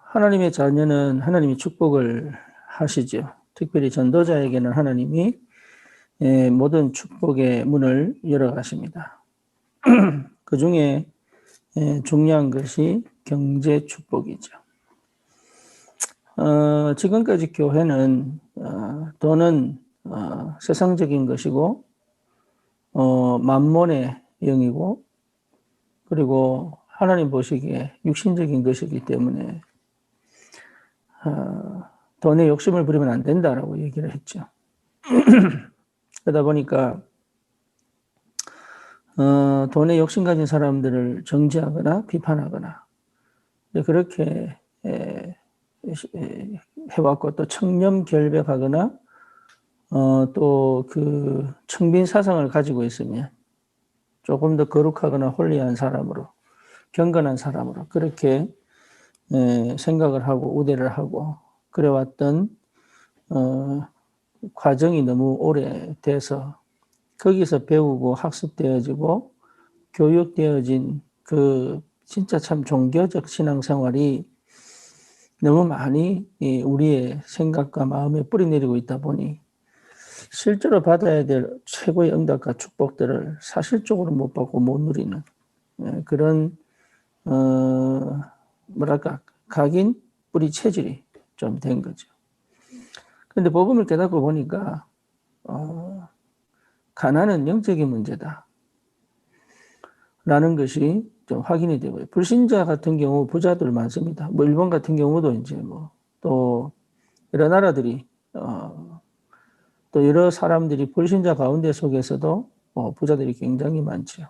하나님의 자녀는 하나님이 축복을 하시죠. 특별히 전도자에게는 하나님이 모든 축복의 문을 열어가십니다. 그 중에 중요한 것이 경제 축복이죠. 지금까지 교회는 돈은 세상적인 것이고 만몬의 영이고 그리고 하나님 보시기에 육신적인 것이기 때문에 돈에 욕심을 부리면 안 된다라고 얘기를 했죠. 그러다 보니까 돈에 욕심 가진 사람들을 정죄하거나 비판하거나 그렇게 해왔고 또 청렴결백하거나 또 그 청빈 사상을 가지고 있으면 조금 더 거룩하거나 홀리한 사람으로 경건한 사람으로 그렇게 생각을 하고 우대를 하고 그래왔던 과정이 너무 오래돼서 거기서 배우고 학습되어지고 교육되어진 그 진짜 참 종교적 신앙생활이 너무 많이 우리의 생각과 마음에 뿌리내리고 있다 보니 실제로 받아야 될 최고의 응답과 축복들을 사실적으로 못 받고 못 누리는 그런 뭐랄까 각인 뿌리 체질이 좀 된 거죠. 그런데 복음을 깨닫고 보니까 가난은 영적인 문제다 라는 것이 좀 확인이 되고요. 불신자 같은 경우 부자들 많습니다. 뭐 일본 같은 경우도 이제 뭐 또 여러 나라들이 또 여러 사람들이 불신자 가운데 속에서도 부자들이 굉장히 많죠.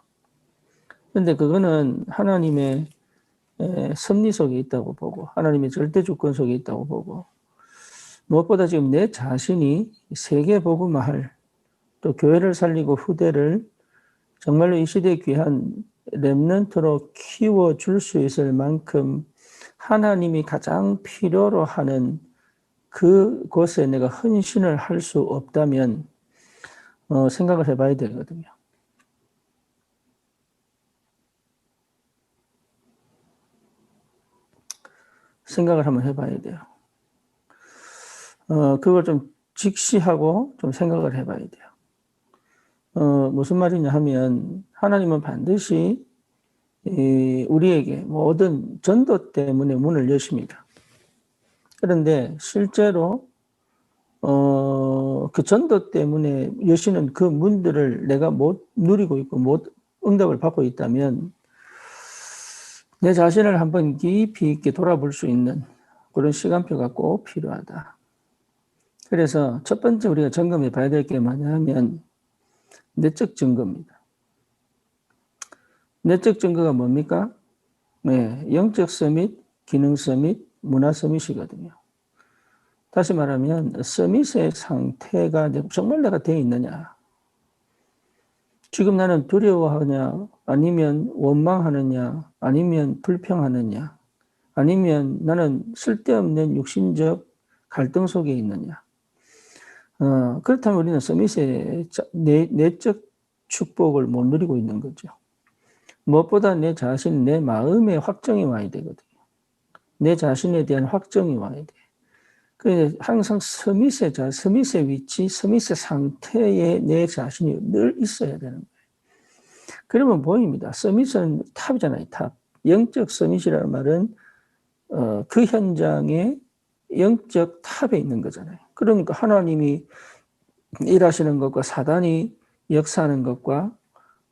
그런데 그거는 하나님의 섭리 속에 있다고 보고 하나님의 절대 주권 속에 있다고 보고 무엇보다 지금 내 자신이 세계 복음화할 또 교회를 살리고 후대를 정말로 이 시대에 귀한 렘넌트로 키워줄 수 있을 만큼 하나님이 가장 필요로 하는 그곳에 내가 헌신을 할 수 없다면 생각을 해봐야 되거든요. 생각을 한번 해봐야 돼요. 그걸 좀 직시하고 좀 생각을 해봐야 돼요. 무슨 말이냐 하면 하나님은 반드시 우리에게 모든 전도 때문에 문을 여십니다. 그런데 실제로 그 전도 때문에 여시는 그 문들을 내가 못 누리고 있고 못 응답을 받고 있다면 내 자신을 한번 깊이 있게 돌아볼 수 있는 그런 시간표가 꼭 필요하다. 그래서 첫 번째 우리가 점검해 봐야 될 게 뭐냐면 내적 증거입니다. 내적 증거가 뭡니까? 네, 영적 서밋, 기능 서밋, 문화 서밋이거든요. 다시 말하면 서밋의 상태가 정말 내가 되어 있느냐. 지금 나는 두려워하느냐 아니면 원망하느냐 아니면 불평하느냐 아니면 나는 쓸데없는 육신적 갈등 속에 있느냐. 그렇다면 우리는 서밋의 내적 축복을 못 누리고 있는 거죠. 무엇보다 내 자신, 내 마음에 확정이 와야 되거든요. 내 자신에 대한 확정이 와야 돼. 그래서 항상 서밋의 위치, 서밋의 상태에 내 자신이 늘 있어야 되는 거예요. 그러면 보입니다. 서밋은 탑이잖아요, 탑. 영적 서밋이라는 말은 그 현장에 영적 탑에 있는 거잖아요. 그러니까 하나님이 일하시는 것과 사단이 역사하는 것과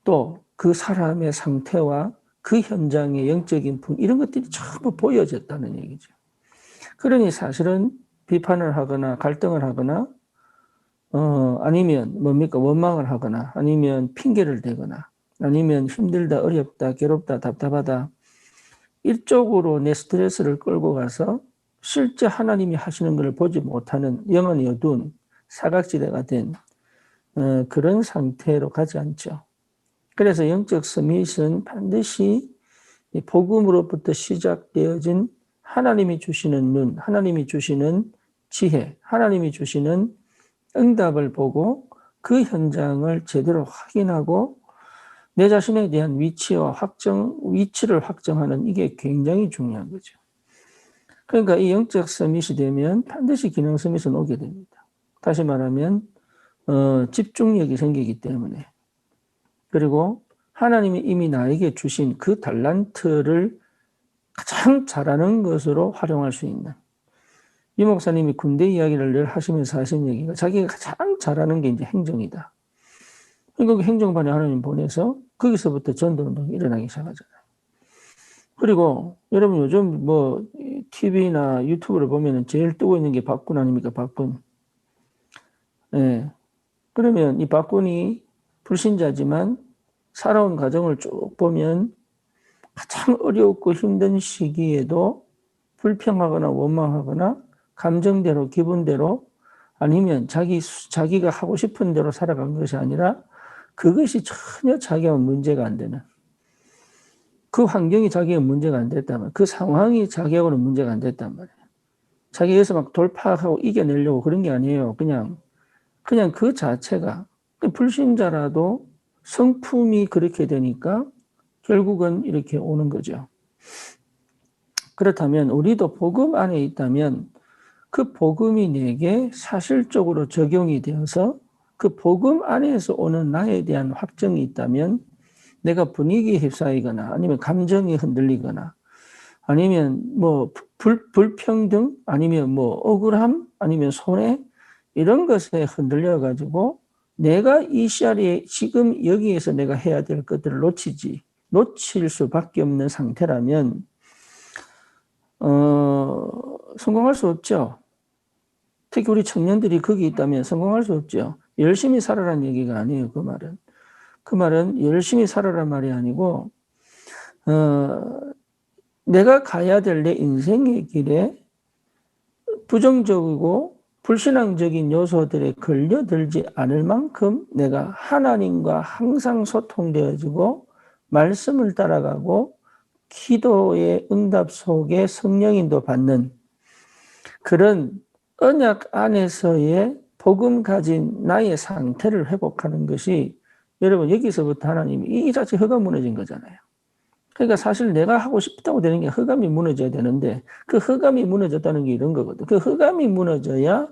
또 그 사람의 상태와 그 현장의 영적인 이런 것들이 전부 보여졌다는 얘기죠. 그러니 사실은 비판을 하거나 갈등을 하거나 아니면 뭡니까 원망을 하거나 아니면 핑계를 대거나 아니면 힘들다 어렵다 괴롭다 답답하다 이쪽으로 내 스트레스를 끌고 가서 실제 하나님이 하시는 것을 보지 못하는 영혼이 어두운 사각지대가 된 그런 상태로 가지 않죠. 그래서 영적 서밋은 반드시 복음으로부터 시작되어진 하나님이 주시는 눈, 하나님이 주시는 지혜, 하나님이 주시는 응답을 보고 그 현장을 제대로 확인하고 내 자신에 대한 위치를 확정하는 이게 굉장히 중요한 거죠. 그러니까 이 영적 서밋이 되면 반드시 기능 서밋은 오게 됩니다. 다시 말하면 집중력이 생기기 때문에. 그리고 하나님이 이미 나에게 주신 그 달란트를 가장 잘하는 것으로 활용할 수 있는. 이 목사님이 군대 이야기를 늘 하시면서 하신 얘기가 자기가 가장 잘하는 게 이제 행정이다. 그러니까 행정반에 하나님 보내서 거기서부터 전도운동이 일어나기 시작하잖아요. 그리고 여러분 요즘 뭐 TV나 유튜브를 보면 제일 뜨고 있는 게 박군 아닙니까? 박군. 네. 그러면 이 박군이 불신자지만 살아온 과정을 쭉 보면 가장 어렵고 힘든 시기에도 불평하거나 원망하거나 감정대로 기분대로 아니면 자기가 하고 싶은 대로 살아간 것이 아니라 그것이 전혀 자기하고 문제가 안 되는 그 환경이 자기가 문제가 안 됐다면 그 상황이 자기하고는 문제가 안 됐단 말이에요. 자기에서 막 돌파하고 이겨내려고 그런 게 아니에요. 그냥 그 자체가 불신자라도 성품이 그렇게 되니까 결국은 이렇게 오는 거죠. 그렇다면 우리도 복음 안에 있다면 그 복음이 내게 사실적으로 적용이 되어서 그 복음 안에서 오는 나에 대한 확정이 있다면 내가 분위기에 휩싸이거나 아니면 감정이 흔들리거나 아니면 뭐 불평등 아니면 뭐 억울함 아니면 손해 이런 것에 흔들려 가지고 내가 이 자리에 지금 여기에서 내가 해야 될 것들을 놓칠 수밖에 없는 상태라면 성공할 수 없죠. 특히 우리 청년들이 거기 있다면 성공할 수 없죠. 열심히 살아라는 얘기가 아니에요. 그 말은 열심히 살아란 말이 아니고 내가 가야 될 내 인생의 길에 부정적이고 불신앙적인 요소들에 걸려들지 않을 만큼 내가 하나님과 항상 소통되어지고 말씀을 따라가고 기도의 응답 속에 성령인도 받는 그런 언약 안에서의 복음 가진 나의 상태를 회복하는 것이 여러분 여기서부터 하나님이 이 자체 허가 무너진 거잖아요. 그러니까 사실 내가 하고 싶다고 되는 게 허감이 무너져야 되는데 그 허감이 무너졌다는 게 이런 거거든. 그 허감이 무너져야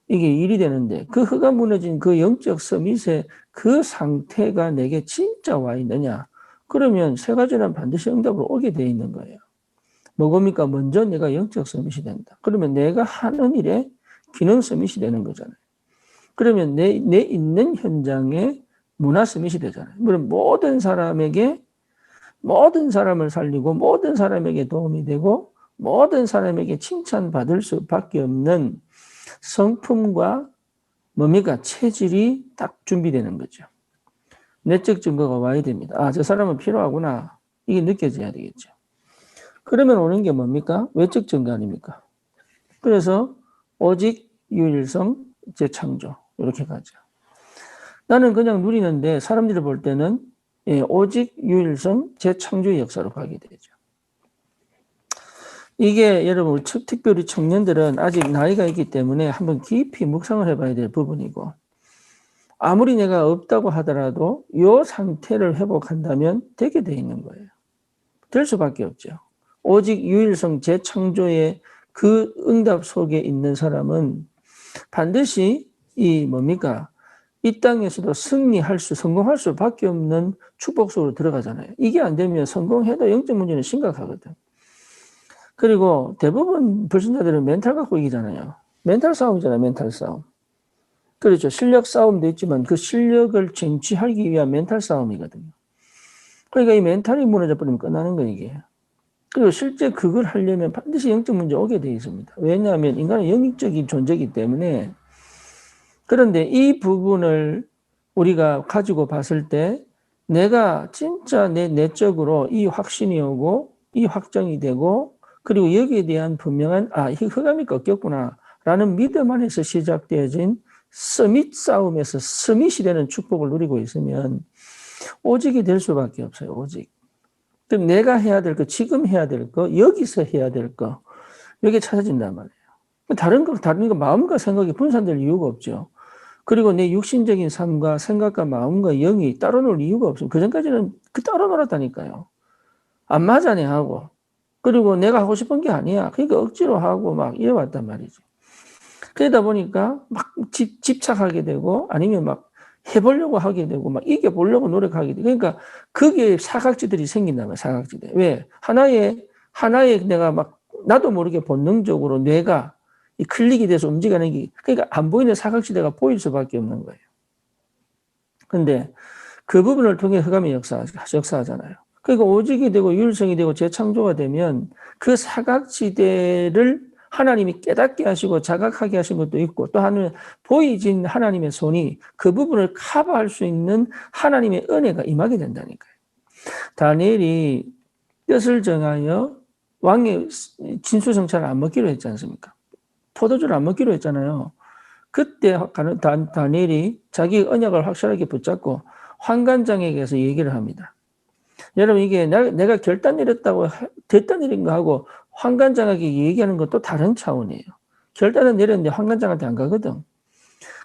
이게 일이 되는데 그 허감 무너진 그 영적 서밋의 그 상태가 내게 진짜 와 있느냐. 그러면 세 가지는 반드시 응답으로 오게 돼 있는 거예요. 뭐입니까? 먼저 내가 영적 서밋이 된다. 그러면 내가 하는 일에 기능 서밋이 되는 거잖아요. 그러면 내 있는 현장에 문화 서밋이 되잖아요. 그럼 모든 사람을 살리고 모든 사람에게 도움이 되고 모든 사람에게 칭찬받을 수밖에 없는 성품과 뭡니까? 체질이 딱 준비되는 거죠. 내적 증거가 와야 됩니다. 아, 저 사람은 필요하구나. 이게 느껴져야 되겠죠. 그러면 오는 게 뭡니까? 외적 증거 아닙니까? 그래서 오직 유일성 재창조 이렇게 가죠. 나는 그냥 누리는데 사람들이 볼 때는 오직 유일성 재창조의 역사로 가게 되죠. 이게 여러분 특별히 청년들은 아직 나이가 있기 때문에 한번 깊이 묵상을 해봐야 될 부분이고 아무리 내가 없다고 하더라도 이 상태를 회복한다면 되게 돼 있는 거예요. 될 수밖에 없죠. 오직 유일성 재창조의 그 응답 속에 있는 사람은 반드시 이 땅에서도 성공할 수밖에 없는 축복 속으로 들어가잖아요. 이게 안 되면 성공해도 영적 문제는 심각하거든. 그리고 대부분 불신자들은 멘탈 갖고 이기잖아요. 멘탈 싸움이잖아요. 멘탈 싸움. 그렇죠. 실력 싸움도 있지만 그 실력을 쟁취하기 위한 멘탈 싸움이거든요. 그러니까 이 멘탈이 무너져 버리면 끝나는 거예요, 이게. 그리고 실제 그걸 하려면 반드시 영적 문제 오게 되어 있습니다. 왜냐하면 인간은 영적인 존재이기 때문에. 그런데 이 부분을 우리가 가지고 봤을 때 내가 진짜 내 내적으로 이 확신이 오고 이 확정이 되고 그리고 여기에 대한 분명한 이 흑암이 꺾였구나 라는 믿음 안에서 시작되어진 서밋 싸움에서 서밋이 되는 축복을 누리고 있으면 오직이 될 수밖에 없어요. 오직. 그럼 내가 해야 될 거, 지금 해야 될 거, 여기서 해야 될 거 여기 찾아진단 말이에요. 다른 거 마음과 생각이 분산될 이유가 없죠. 그리고 내 육신적인 삶과 생각과 마음과 영이 따로 놀 이유가 없어요. 그전까지는 따로 놀았다니까요. 안 맞아, 내하고. 그리고 내가 하고 싶은 게 아니야. 그러니까 억지로 하고 막 이래왔단 말이지. 그러다 보니까 막 집착하게 되고 아니면 막 해보려고 하게 되고 막 이겨보려고 노력하게 되고 그러니까 거기에 사각지들이 생긴다면 사각지대. 왜? 하나의 내가 막 나도 모르게 본능적으로 뇌가 이 클릭이 돼서 움직이는 게 그러니까 안 보이는 사각지대가 보일 수밖에 없는 거예요. 근데 그 부분을 통해 흑암이 역사하잖아요. 그러니까 오직이 되고 유일성이 되고 재창조가 되면 그 사각지대를 하나님이 깨닫게 하시고 자각하게 하신 것도 있고 또 하나는 보이진 하나님의 손이 그 부분을 커버할 수 있는 하나님의 은혜가 임하게 된다니까요. 다니엘이 뜻을 정하여 왕의 진수성찬을 안 먹기로 했지 않습니까? 포도주를 안 먹기로 했잖아요. 그때 다니엘이 자기 언약을 확실하게 붙잡고 환관장에게서 얘기를 합니다. 여러분 이게 내가 결단 내렸다고 결단 내린 거하고 환관장에게 얘기하는 것도 다른 차원이에요. 결단은 내렸는데 환관장한테 안 가거든.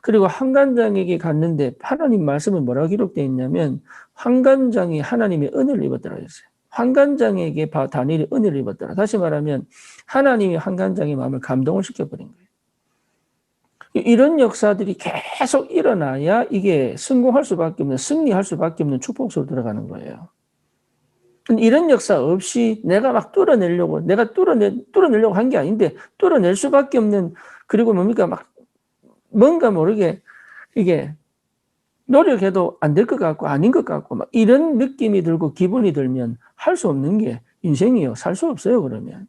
그리고 환관장에게 갔는데 하나님 말씀은 뭐라고 기록되어 있냐면 환관장이 하나님의 은혜를 입었더라 했어요. 환관장에게 다니엘이 은혜를 입었더라. 다시 말하면 하나님이 환관장의 마음을 감동을 시켜버린 거예요. 이런 역사들이 계속 일어나야 이게 성공할 수밖에 없는, 승리할 수밖에 없는 축복으로 들어가는 거예요. 이런 역사 없이 내가 막 뚫어내려고, 내가 뚫어내려고 한 게 아닌데, 뚫어낼 수밖에 없는, 그리고 뭡니까, 막, 뭔가 모르게, 이게, 노력해도 안 될 것 같고, 아닌 것 같고, 막 이런 느낌이 들고 기분이 들면 할 수 없는 게 인생이요. 살 수 없어요, 그러면.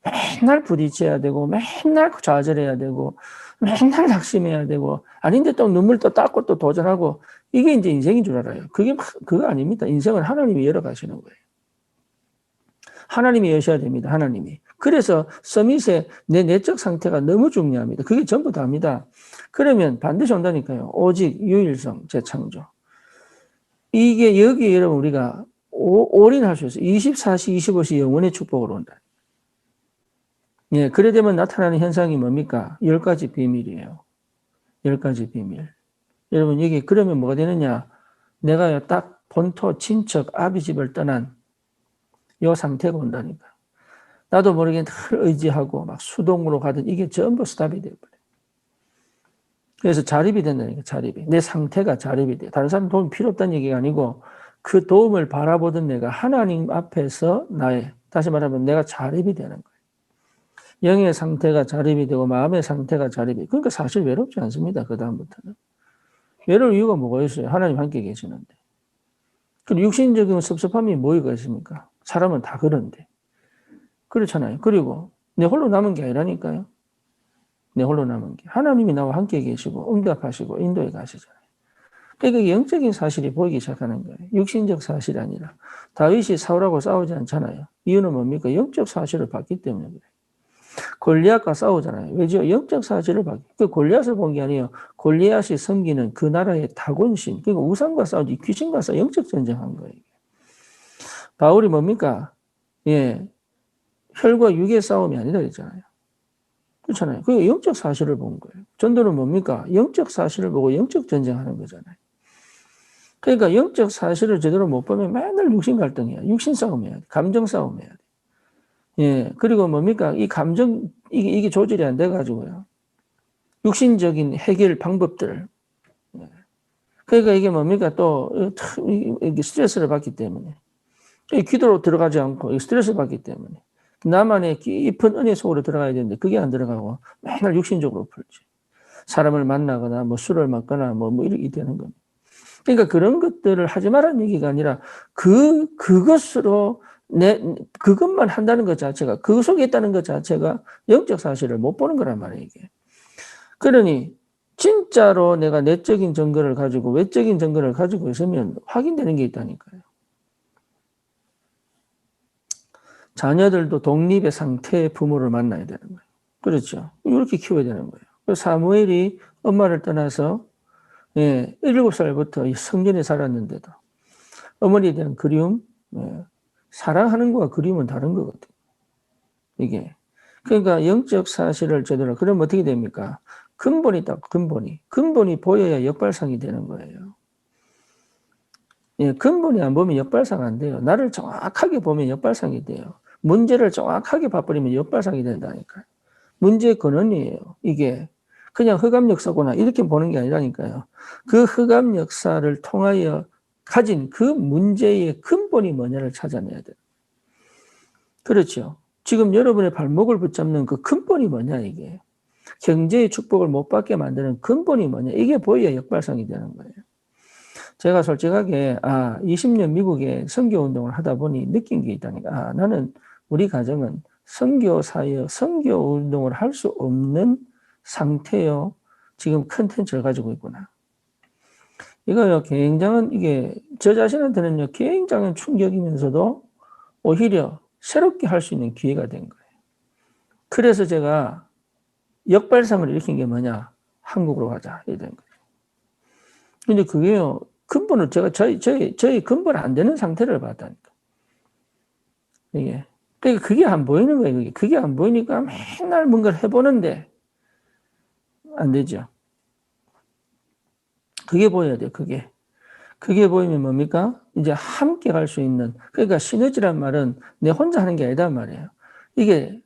맨날 부딪혀야 되고, 맨날 좌절해야 되고, 맨날 낙심해야 되고, 아닌데 또 눈물 또 닦고 또 도전하고, 이게 이제 인생인 줄 알아요. 그거 아닙니다. 인생은 하나님이 열어가시는 거예요. 하나님이 여셔야 됩니다. 하나님이. 그래서 서밋의 내 내적 상태가 너무 중요합니다. 그게 전부 다입니다. 그러면 반드시 온다니까요. 오직 유일성, 재창조. 이게 여기에 여러분 우리가 올인할 수 있어요. 24시, 25시 영원의 축복으로 온다. 예, 그래 되면 나타나는 현상이 뭡니까? 10가지 비밀이에요. 10가지 비밀. 여러분, 여기 그러면 뭐가 되느냐? 내가 딱 본토, 친척, 아비 집을 떠난 이 상태가 온다니까. 나도 모르게 늘 의지하고 막 수동으로 가든 이게 전부 스탑이 되어버려요. 그래서 자립이 된다니까, 자립이. 내 상태가 자립이 돼. 다른 사람 도움 필요 없다는 얘기가 아니고 그 도움을 바라보던 내가 하나님 앞에서 다시 말하면 내가 자립이 되는 거예요. 영의 상태가 자립이 되고 마음의 상태가 자립이. 그러니까 사실 외롭지 않습니다. 그 다음부터는. 외로울 이유가 뭐가 있어요? 하나님 함께 계시는데. 그리고 육신적인 섭섭함이 뭐가 있습니까? 사람은 다 그런데. 그렇잖아요. 그리고 내 홀로 남은 게 아니라니까요. 내 홀로 남은 게. 하나님이 나와 함께 계시고 응답하시고 인도에 가시잖아요. 그러니까 영적인 사실이 보이기 시작하는 거예요. 육신적 사실이 아니라. 다윗이 사울하고 싸우지 않잖아요. 이유는 뭡니까? 영적 사실을 봤기 때문에 그래요. 골리앗과 싸우잖아요. 왜죠? 영적 사실을 봤기. 그 골리앗을 본 게 아니에요. 골리앗이 섬기는 그 나라의 타곤신. 그러니까 우상과 싸우지 귀신과 싸워 영적 전쟁한 거예요. 바울이 뭡니까? 예, 혈과 육의 싸움이 아니다 그랬잖아요. 그렇잖아요. 그 영적 사실을 본 거예요. 전도는 뭡니까? 영적 사실을 보고 영적 전쟁하는 거잖아요. 그러니까 영적 사실을 제대로 못 보면 맨날 육신 갈등이야. 육신 싸움이야. 감정 싸움이야. 예. 그리고 뭡니까? 이 감정, 이게 조절이 안 돼가지고요. 육신적인 해결 방법들. 그러니까 이게 뭡니까? 또, 이게 스트레스를 받기 때문에. 기도로 들어가지 않고 스트레스를 받기 때문에. 나만의 깊은 은혜 속으로 들어가야 되는데 그게 안 들어가고 맨날 육신적으로 풀지. 사람을 만나거나 뭐 술을 먹거나 뭐 이렇게 되는 겁니다. 그러니까 그런 것들을 하지 말라는 얘기가 아니라 그것으로 그것만 한다는 것 자체가 그 속에 있다는 것 자체가 영적 사실을 못 보는 거란 말이에요, 이게. 그러니 진짜로 내가 내적인 증거를 가지고 외적인 증거를 가지고 있으면 확인되는 게 있다니까요. 자녀들도 독립의 상태의 부모를 만나야 되는 거예요. 그렇죠. 이렇게 키워야 되는 거예요. 사무엘이 엄마를 떠나서 7살부터 성전에 살았는데도 어머니에 대한 그리움, 사랑하는 거와 그리움은 다른 거거든요. 이게. 그러니까 영적 사실을 제대로, 그러면 어떻게 됩니까? 근본이 보여야 역발상이 되는 거예요. 예, 근본이 안 보면 역발상 안 돼요. 나를 정확하게 보면 역발상이 돼요. 문제를 정확하게 봐버리면 역발상이 된다니까요. 문제의 근원이에요. 이게 그냥 흑암 역사구나 이렇게 보는 게 아니라니까요. 그 흑암 역사를 통하여 가진 그 문제의 근본이 뭐냐를 찾아내야 돼요. 그렇죠. 지금 여러분의 발목을 붙잡는 그 근본이 뭐냐 이게. 경제의 축복을 못 받게 만드는 근본이 뭐냐 이게 보여야 역발상이 되는 거예요. 제가 솔직하게 20년 미국에 선교운동을 하다 보니 느낀 게 있다니까. 나는 우리 가정은 선교사여 선교운동을 할 수 없는 상태요. 지금 컨텐츠를 가지고 있구나. 이거요, 굉장한, 이게, 저 자신한테는요, 굉장한 충격이면서도 오히려 새롭게 할 수 있는 기회가 된 거예요. 그래서 제가 역발상을 일으킨 게 뭐냐? 한국으로 가자. 이래 된 거예요. 근데 그게요, 근본을 제가 저희 근본 안 되는 상태를 봤다니까. 이게. 그러니까 그게 안 보이는 거예요. 그게 안 보이니까 맨날 뭔가를 해보는데 안 되죠. 그게 보여야 돼요. 그게 보이면 뭡니까? 이제 함께 갈 수 있는, 그러니까 시너지란 말은 내 혼자 하는 게 아니단 말이에요. 이게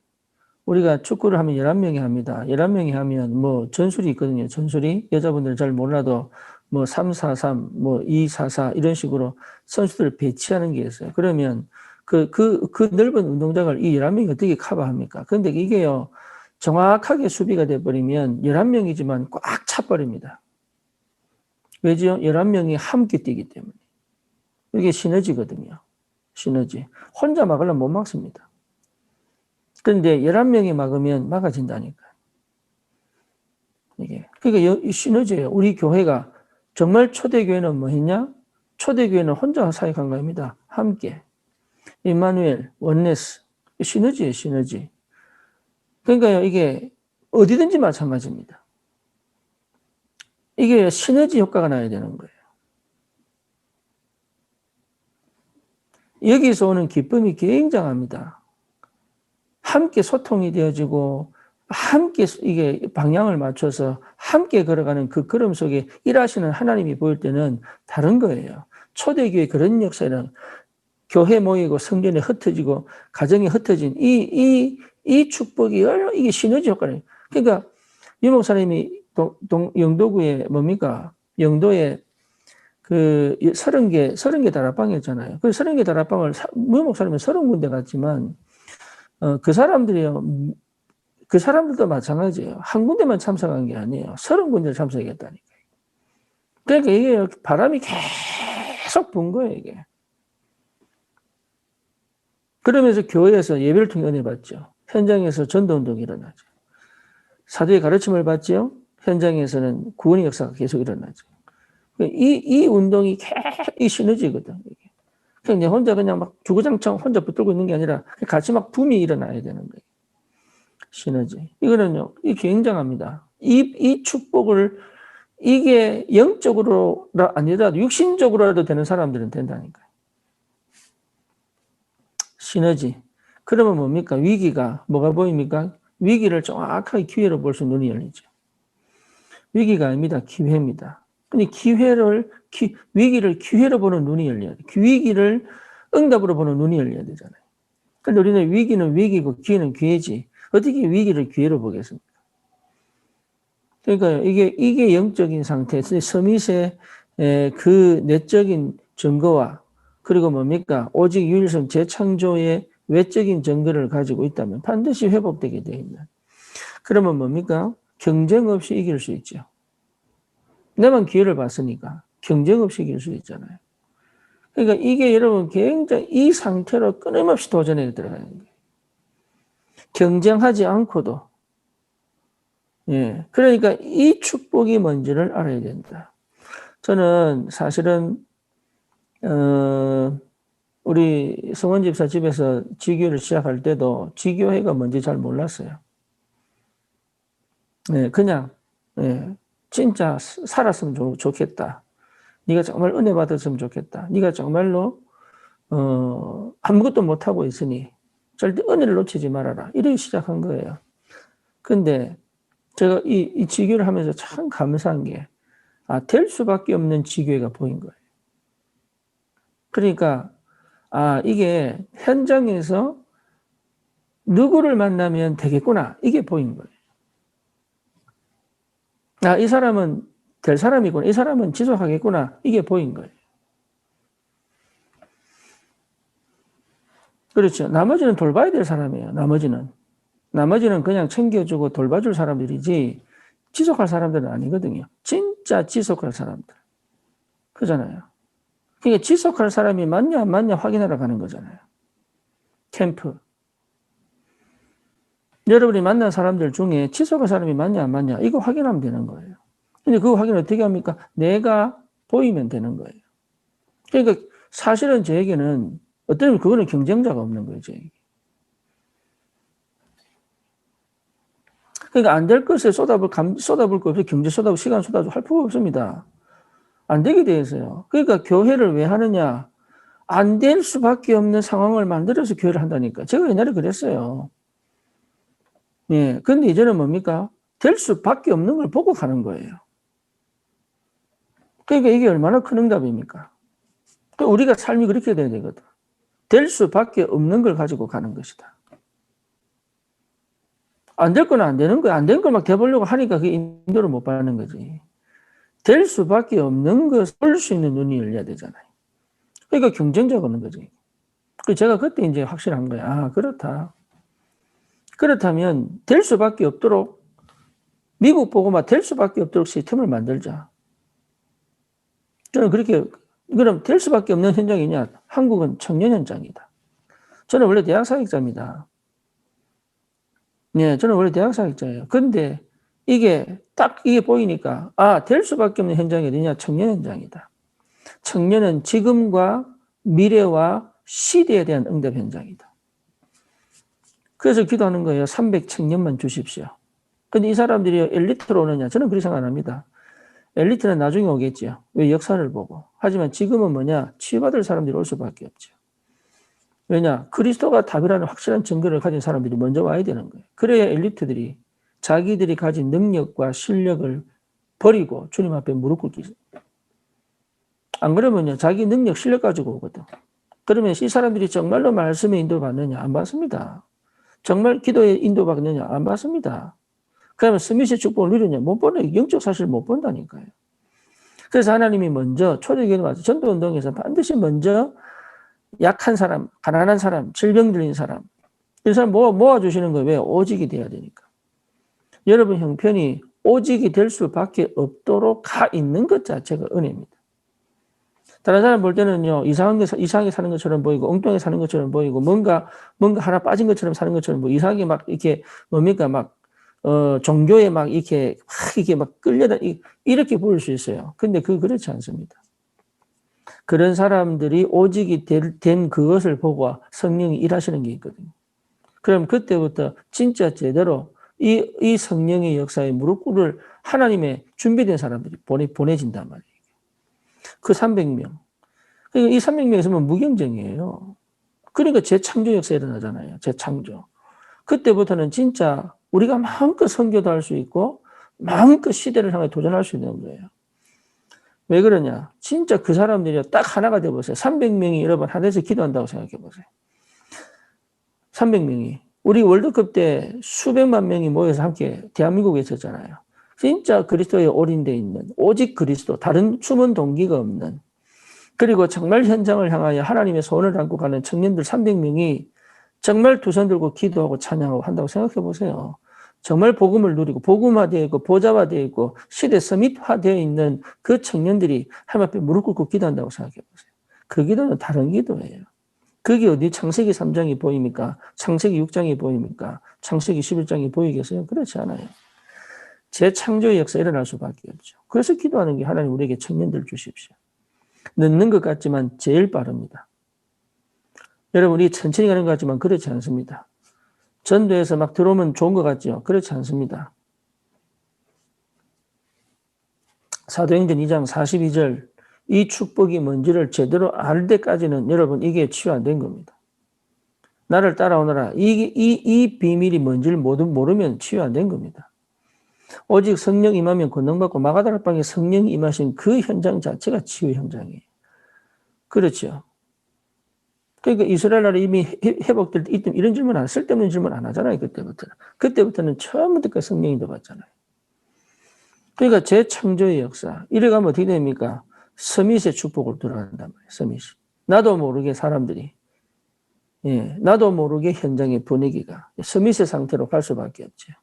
우리가 축구를 하면 11명이 합니다. 11명이 하면 뭐 전술이 있거든요. 전술이 여자분들 잘 몰라도 뭐 3-4-3, 뭐 2-4-4 이런 식으로 선수들을 배치하는 게 있어요. 그러면 그 넓은 운동장을 이 11명이 어떻게 커버합니까? 그런데 이게요, 정확하게 수비가 돼버리면 11명이지만 꽉 차버립니다. 왜죠? 11명이 함께 뛰기 때문에. 이게 시너지거든요. 시너지. 혼자 막으려면 못 막습니다. 그런데 11명이 막으면 막아진다니까. 이게. 그러니까 이 시너지예요. 우리 교회가 정말 초대교회는 뭐 했냐? 초대교회는 혼자 사역한 겁니다. 함께. 임마누엘, 원네스. 시너지예요, 시너지. 그러니까요, 이게 어디든지 마찬가지입니다. 이게 시너지 효과가 나야 되는 거예요. 여기서 오는 기쁨이 굉장합니다. 함께 소통이 되어지고 함께 이게 방향을 맞춰서 함께 걸어가는 그 걸음 속에 일하시는 하나님이 보일 때는 다른 거예요. 초대교회 그런 역사는 교회 모이고 성전에 흩어지고 가정이 흩어진 이 축복이 이게 시너지 효과예요. 그러니까 유 목사님이 영도구에 뭡니까? 영도에 그 30개 다락방이었잖아요. 그 30개 다락방을 유 목사님은 30군데 갔지만 그 사람들이요. 그 사람들도 마찬가지예요. 한 군데만 참석한 게 아니에요. 30군데를 참석했다니까요. 그러니까 이게 바람이 계속 분 거예요, 이게. 그러면서 교회에서 예배를 통해 은혜 받죠. 현장에서 전도운동이 일어나죠. 사도의 가르침을 받죠. 현장에서는 구원의 역사가 계속 일어나죠. 이 운동이 계속 이 시너지거든. 이게. 그냥 혼자 그냥 막 주구장창 혼자 붙들고 있는 게 아니라 같이 막 붐이 일어나야 되는 거예요. 시너지. 이거는요, 이게 굉장합니다. 이 축복을 이게 영적으로 아니라도 육신적으로라도 되는 사람들은 된다니까요. 시너지. 그러면 뭡니까? 위기가 뭐가 보입니까? 위기를 정확하게 기회로 볼 수 있는 눈이 열리죠. 위기가 아닙니다. 기회입니다. 근데 위기를 기회로 보는 눈이 열려야 돼. 위기를 응답으로 보는 눈이 열려야 되잖아요. 근데 우리는 위기는 위기고 기회는 기회지. 어떻게 위기를 기회로 보겠습니까? 그러니까 이게 영적인 상태에서 서밋의 그 내적인 증거와 그리고 뭡니까? 오직 유일성 재창조의 외적인 증거를 가지고 있다면 반드시 회복되게 되어 있는. 그러면 뭡니까? 경쟁 없이 이길 수 있죠. 내만 기회를 봤으니까 경쟁 없이 이길 수 있잖아요. 그러니까 이게 여러분 굉장히 이 상태로 끊임없이 도전에 들어가는 거예요. 경쟁하지 않고도. 예. 그러니까 이 축복이 뭔지를 알아야 된다. 저는 사실은, 우리 성원 집사 집에서 지교를 시작할 때도 지교회가 뭔지 잘 몰랐어요. 예, 그냥, 예, 진짜 살았으면 좋겠다. 네가 정말 은혜 받았으면 좋겠다. 네가 정말로, 아무것도 못하고 있으니 절대 은혜를 놓치지 말아라. 이렇게 시작한 거예요. 근데 제가 이 지교를 하면서 참 감사한 게, 될 수밖에 없는 지교회가 보인 거예요. 그러니까, 이게 현장에서 누구를 만나면 되겠구나. 이게 보인 거예요. 아, 이 사람은 될 사람이구나. 이 사람은 지속하겠구나. 이게 보인 거예요. 그렇죠. 나머지는 돌봐야 될 사람이에요. 나머지는 그냥 챙겨주고 돌봐줄 사람들이지 지속할 사람들은 아니거든요. 진짜 지속할 사람들. 그잖아요. 그러니까 지속할 사람이 맞냐 안 맞냐 확인하러 가는 거잖아요. 캠프. 여러분이 만난 사람들 중에 지속할 사람이 맞냐 안 맞냐 이거 확인하면 되는 거예요. 근데 그거 확인 어떻게 합니까? 내가 보이면 되는 거예요. 그러니까 사실은 저에게는 어떤 그거는 경쟁자가 없는 거예요. 저에게. 그러니까 안 될 것에 쏟아볼 거 없어요. 경제 쏟아부고 시간 쏟아부고 할 필요가 없습니다. 안 되게 돼 있어요. 그러니까 교회를 왜 하느냐? 안 될 수밖에 없는 상황을 만들어서 교회를 한다니까. 제가 옛날에 그랬어요. 예. 근데 이제는 뭡니까? 될 수밖에 없는 걸 보고 가는 거예요. 그러니까 이게 얼마나 큰 응답입니까? 우리가 삶이 그렇게 돼야 되거든. 될 수밖에 없는 걸 가지고 가는 것이다. 안 될 건 안 되는 거야. 안 된 걸 막 돼보려고 하니까 그 인도를 못 받는 거지. 될 수밖에 없는 것을 볼 수 있는 눈이 열려야 되잖아요. 그러니까 경쟁자가 없는 거지. 제가 그때 이제 확실한 거야. 아, 그렇다. 그렇다면 될 수밖에 없도록 미국 보고 막 될 수밖에 없도록 시스템을 만들자. 저는 그렇게 그럼 될 수밖에 없는 현장이냐? 한국은 청년 현장이다. 저는 원래 대학 사역자입니다. 네, 저는 원래 대학 사역자예요. 근데 이게 딱 이게 보이니까 아, 될 수밖에 없는 현장이 어디냐? 청년 현장이다. 청년은 지금과 미래와 시대에 대한 응답 현장이다. 그래서 기도하는 거예요. 300청년만 주십시오. 근데 이 사람들이 엘리트로 오느냐? 저는 그렇게 생각 안 합니다. 엘리트는 나중에 오겠죠. 왜? 역사를 보고. 하지만 지금은 뭐냐? 치유받을 사람들이 올 수밖에 없죠. 왜냐? 그리스도가 답이라는 확실한 증거를 가진 사람들이 먼저 와야 되는 거예요. 그래야 엘리트들이 자기들이 가진 능력과 실력을 버리고 주님 앞에 무릎 꿇기. 안 그러면요. 자기 능력, 실력 가지고 오거든. 그러면 이 사람들이 정말로 말씀에 인도받느냐? 안 받습니다. 정말 기도에 인도받느냐? 안 받습니다. 그러면 스미스의 축복을 누리냐? 못 보는 영적 사실을 못 본다니까요. 그래서 하나님이 먼저 초대교회 와서 전도운동에서 반드시 먼저 약한 사람, 가난한 사람, 질병 들린 사람 이 사람 모아주시는 거예요. 왜? 오직이 돼야 되니까. 여러분 형편이 오직이 될 수밖에 없도록 가 있는 것 자체가 은혜입니다. 다른 사람 볼 때는요, 이상하게 사는 것처럼 보이고, 엉뚱하게 사는 것처럼 보이고, 뭔가 하나 빠진 것처럼 사는 것처럼 보이고, 이상하게 막 이렇게 뭡니까? 막 종교에 막 이렇게 막 끌려다 이렇게 보일 수 있어요. 근데 그렇지 않습니다. 그런 사람들이 오직이 된 그것을 보고 성령이 일하시는 게 있거든요. 그럼 그때부터 진짜 제대로 이 성령의 역사에 무릎 꿇을 하나님의 준비된 사람들이 보내진단 말이에요. 그 300명. 그러니까 이 300명 있으면 무경쟁이에요. 그러니까 재창조 역사 일어나잖아요. 재창조. 그때부터는 진짜 우리가 마음껏 선교도 할 수 있고 마음껏 시대를 향해 도전할 수 있는 거예요. 왜 그러냐? 진짜 그 사람들이 딱 하나가 되어보세요. 300명이 여러분 하나에서 기도한다고 생각해 보세요. 300명이. 우리 월드컵 때 수백만 명이 모여서 함께 대한민국에 있었잖아요. 진짜 그리스도에 올인되어 있는 오직 그리스도, 다른 숨은 동기가 없는 그리고 정말 현장을 향하여 하나님의 손을 안고 가는 청년들 300명이 정말 두 손 들고 기도하고 찬양하고 한다고 생각해 보세요. 정말 복음을 누리고 복음화되어 있고 보좌화되어 있고 시대 서밋화되어 있는 그 청년들이 하나님 앞에 무릎 꿇고 기도한다고 생각해 보세요. 그 기도는 다른 기도예요. 그게 어디 창세기 3장이 보입니까? 창세기 6장이 보입니까? 창세기 11장이 보이겠어요? 그렇지 않아요. 재창조의 역사 일어날 수밖에 없죠. 그래서 기도하는 게 하나님 우리에게 청년들 주십시오. 늦는 것 같지만 제일 빠릅니다. 여러분, 우리 천천히 가는 것 같지만 그렇지 않습니다. 전도에서 막 들어오면 좋은 것 같죠? 그렇지 않습니다. 사도행전 2장 42절 이 축복이 뭔지를 제대로 알 때까지는 여러분 이게 치유 안 된 겁니다. 나를 따라오너라. 이 비밀이 뭔지를 모르면 치유 안 된 겁니다. 오직 성령 임하면 권능받고 마가다라 방에 성령이 임하신 그 현장 자체가 치유 현장이에요. 그렇죠. 그러니까 이스라엘 나라 이미 회복될 때 이런 질문 쓸데없는 질문 안 하잖아요. 그때부터는 처음부터 성령이 들어왔잖아요. 그러니까 재창조의 역사. 이래가면 어떻게 됩니까? 서밋의 축복을 들어간단 말이에요. 서밋이. 나도 모르게 사람들이, 나도 모르게 현장의 분위기가 서밋의 상태로 갈 수밖에 없죠.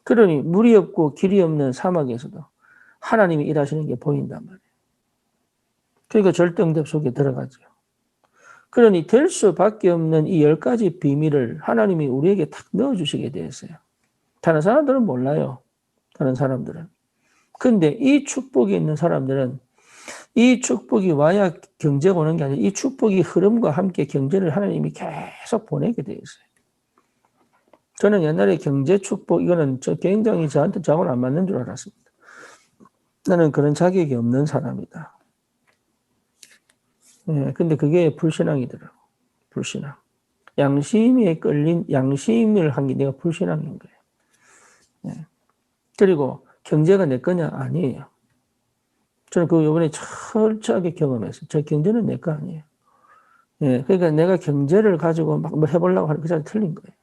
그러니 물이 없고 길이 없는 사막에서도 하나님이 일하시는 게 보인단 말이에요. 그러니까 절대응답 속에 들어가죠. 그러니 될 수밖에 없는 이 10가지 비밀을 하나님이 우리에게 탁 넣어주시게 되었어요. 다른 사람들은 몰라요. 다른 사람들은. 근데 이 축복이 있는 사람들은 이 축복이 와야 경제가 오는 게 아니라 이 축복이 흐름과 함께 경제를 하나님이 계속 보내게 되어 있어요. 저는 옛날에 경제 축복, 이거는 굉장히 저한테 저하고는 안 맞는 줄 알았습니다. 나는 그런 자격이 없는 사람이다. 근데 그게 불신앙이더라고. 불신앙. 양심에 끌린, 양심을 한 게 내가 불신앙인 거예요. 그리고 경제가 내 거냐? 아니에요. 저는 그거 이번에 철저하게 경험했어요. 저 경제는 내 거 아니에요. 그러니까 내가 경제를 가지고 막 뭐 해보려고 하는 그 자리 틀린 거예요.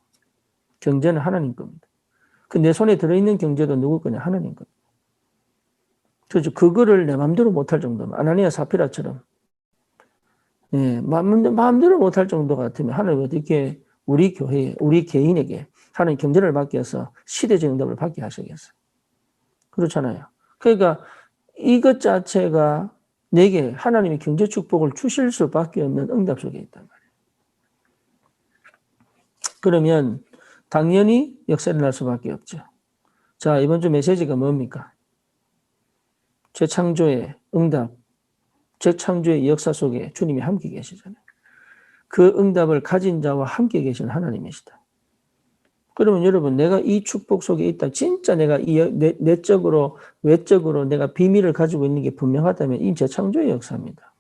경제는 하나님 겁니다. 그 내 손에 들어있는 경제도 누구 거냐? 하나님 겁니다. 그래서 그거를 내 마음대로 못할 정도면, 아나니아 사피라처럼, 마음대로 못할 정도 같으면 하나님 어떻게 우리 교회에, 우리 개인에게 하나님 경제를 맡겨서 시대적 응답을 받게 하시겠어요? 그렇잖아요. 그러니까 이것 자체가 내게 하나님이 경제 축복을 주실 수밖에 없는 응답 속에 있단 말이에요. 그러면 당연히 역사를 날 수밖에 없죠. 자, 이번 주 메시지가 뭡니까? 재창조의 응답, 재창조의 역사 속에 주님이 함께 계시잖아요. 그 응답을 가진 자와 함께 계신 하나님이시다. 그러면 여러분, 내가 이 축복 속에 있다. 진짜 내가 내적으로, 외적으로 내가 비밀을 가지고 있는 게 분명하다면 이 재창조의 역사입니다.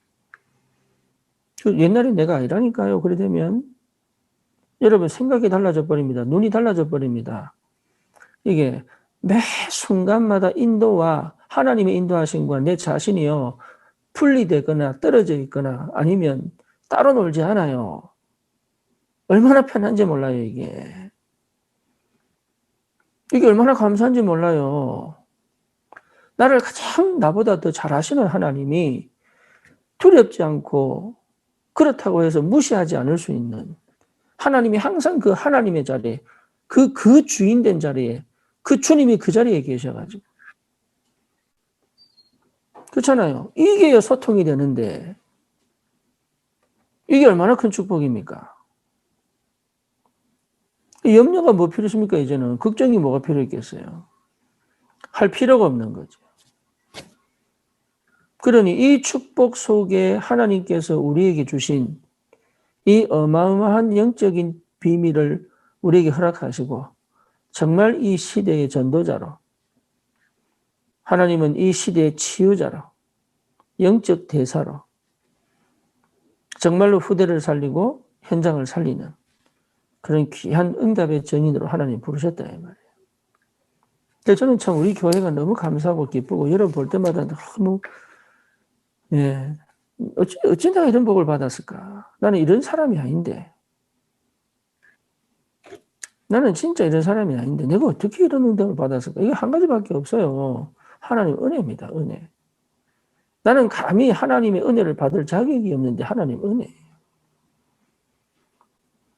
옛날에 내가 아니라니까요. 그래 되면 여러분 생각이 달라져 버립니다. 눈이 달라져 버립니다. 이게 매 순간마다 인도와 하나님의 인도하심과 내 자신이요. 분리되거나 떨어져 있거나 아니면 따로 놀지 않아요. 얼마나 편한지 몰라요, 이게. 이게 얼마나 감사한지 몰라요. 나를 가장 나보다 더 잘 아시는 하나님이 두렵지 않고 그렇다고 해서 무시하지 않을 수 있는 하나님이 항상 그 하나님의 자리에 그 주인 된 자리에 그 주님이 그 자리에 계셔가지고 그렇잖아요. 이게 소통이 되는데 이게 얼마나 큰 축복입니까? 염려가 뭐 필요하십니까? 이제는 걱정이 뭐가 필요했겠어요? 할 필요가 없는 거죠. 그러니 이 축복 속에 하나님께서 우리에게 주신 이 어마어마한 영적인 비밀을 우리에게 허락하시고 정말 이 시대의 전도자로 하나님은 이 시대의 치유자로 영적 대사로 정말로 후대를 살리고 현장을 살리는 그런 귀한 응답의 증인으로 하나님 부르셨다 이 말이에요. 그래서 저는 참 우리 교회가 너무 감사하고 기쁘고 여러분 볼 때마다 너무 어찌 내가 이런 복을 받았을까? 나는 이런 사람이 아닌데. 나는 진짜 이런 사람이 아닌데 내가 어떻게 이런 응답을 받았을까? 이게 한 가지밖에 없어요. 하나님 은혜입니다. 은혜. 나는 감히 하나님의 은혜를 받을 자격이 없는데 하나님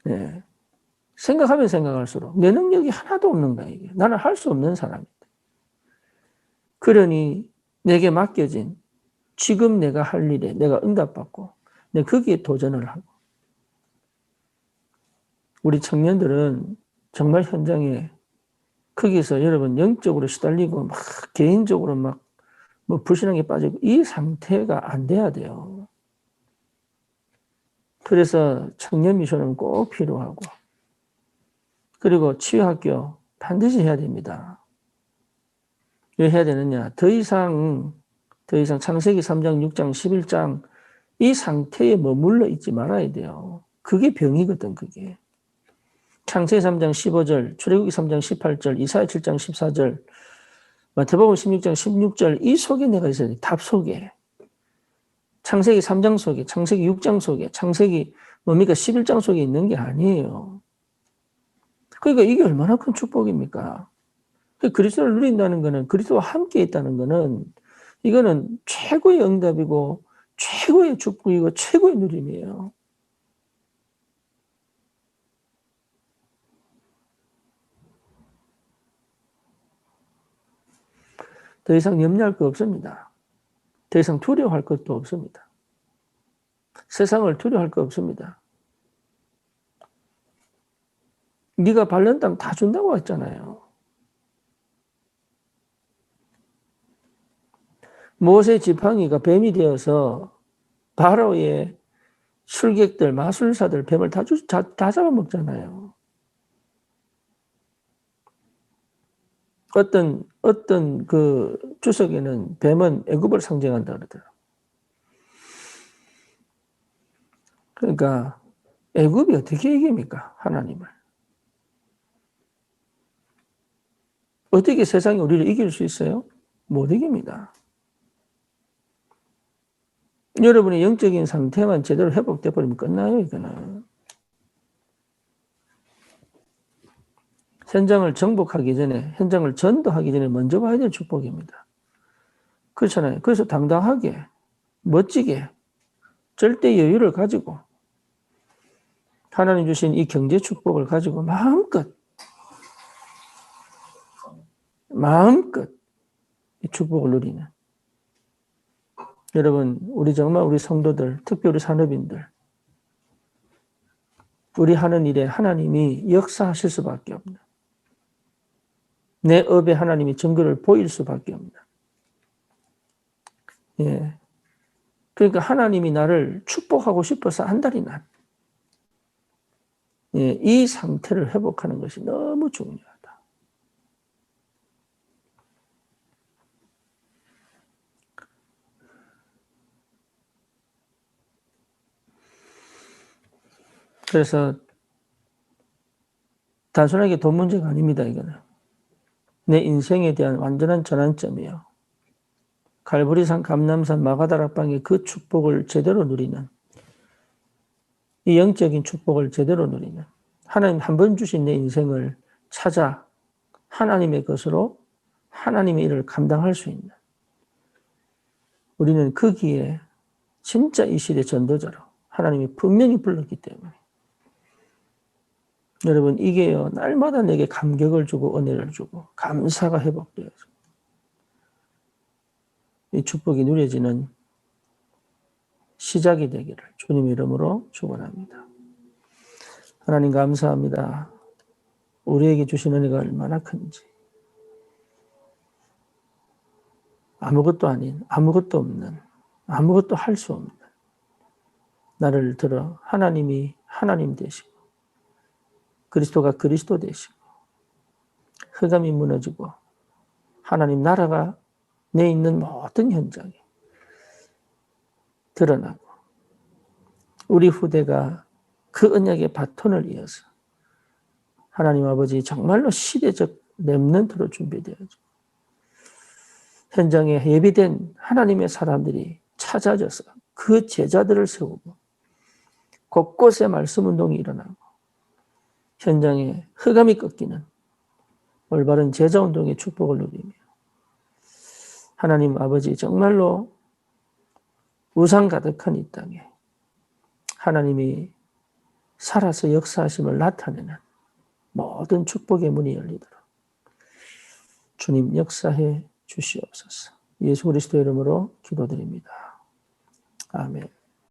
은혜예요. 생각하면 생각할수록 내 능력이 하나도 없는 거야. 이게. 나는 할 수 없는 사람이다. 그러니 내게 맡겨진 지금 내가 할 일에 내가 응답받고 내가 거기에 도전을 하고 우리 청년들은 정말 현장에 거기서 여러분 영적으로 시달리고 막 개인적으로 막 뭐 불신앙에 빠지고 이 상태가 안 돼야 돼요. 그래서 청년 미션은 꼭 필요하고 그리고 치유학교 반드시 해야 됩니다. 왜 해야 되느냐? 더 이상 창세기 3장, 6장, 11장 이 상태에 머물러 있지 말아야 돼요. 그게 병이거든, 그게. 창세기 3장 15절, 출애굽기 3장 18절, 이사야 7장 14절, 마태복음 16장 16절 이 속에 내가 있어야 돼. 답 속에. 창세기 3장 속에, 창세기 6장 속에, 창세기 뭡니까? 11장 속에 있는 게 아니에요. 그러니까 이게 얼마나 큰 축복입니까? 그리스도를 누린다는 것은, 그리스도와 함께 있다는 것은, 이거는 최고의 응답이고, 최고의 축복이고, 최고의 누림이에요. 더 이상 염려할 거 없습니다. 더 이상 두려워할 것도 없습니다. 세상을 두려워할 거 없습니다. 네가 밟는 땅 다 준다고 했잖아요. 모세 지팡이가 뱀이 되어서 바로의 술객들, 마술사들, 뱀을 다 잡아먹잖아요. 어떤 그 주석에는 뱀은 애굽을 상징한다 그러더라고요. 그러니까 애굽이 어떻게 이깁니까? 하나님을. 어떻게 세상이 우리를 이길 수 있어요? 못 이깁니다. 여러분의 영적인 상태만 제대로 회복돼 버리면 끝나요, 이거는. 현장을 정복하기 전에, 현장을 전도하기 전에 먼저 봐야 될 축복입니다. 그렇잖아요. 그래서 당당하게, 멋지게, 절대 여유를 가지고 하나님 주신 이 경제 축복을 가지고 마음껏 이 축복을 누리는. 여러분, 우리 정말 우리 성도들, 특별히 산업인들, 우리 하는 일에 하나님이 역사하실 수밖에 없는, 내 업에 하나님이 증거를 보일 수밖에 없는. 예. 그러니까 하나님이 나를 축복하고 싶어서 한달이 난. 예, 이 상태를 회복하는 것이 너무 중요하다. 그래서 단순하게 돈 문제가 아닙니다, 이거는. 내 인생에 대한 완전한 전환점이에요. 갈보리산, 감람산, 마가다락방의 그 축복을 제대로 누리는, 이 영적인 축복을 제대로 누리는, 하나님 한 번 주신 내 인생을 찾아 하나님의 것으로 하나님의 일을 감당할 수 있는, 우리는 거기에 진짜 이 시대 전도자로 하나님이 분명히 불렀기 때문에, 여러분, 이게요, 날마다 내게 감격을 주고 은혜를 주고 감사가 회복되어서 이 축복이 누려지는 시작이 되기를 주님 이름으로 축원합니다. 하나님 감사합니다. 우리에게 주신 은혜가 얼마나 큰지. 아무것도 아닌, 아무것도 없는, 아무것도 할 수 없는 나를 들어 하나님이 하나님 되시고 그리스도가 그리스도 되시고 흑암이 무너지고 하나님 나라가 내 있는 모든 현장에 드러나고 우리 후대가 그 언약의 바톤을 이어서 하나님 아버지 정말로 시대적 렘넌트로 준비되어지고 현장에 예비된 하나님의 사람들이 찾아져서 그 제자들을 세우고 곳곳에 말씀 운동이 일어나고 현장에 흑암이 꺾이는 올바른 제자 운동의 축복을 누리며 하나님 아버지 정말로 우상 가득한 이 땅에 하나님이 살아서 역사하심을 나타내는 모든 축복의 문이 열리도록 주님 역사해 주시옵소서. 예수 그리스도 이름으로 기도드립니다. 아멘.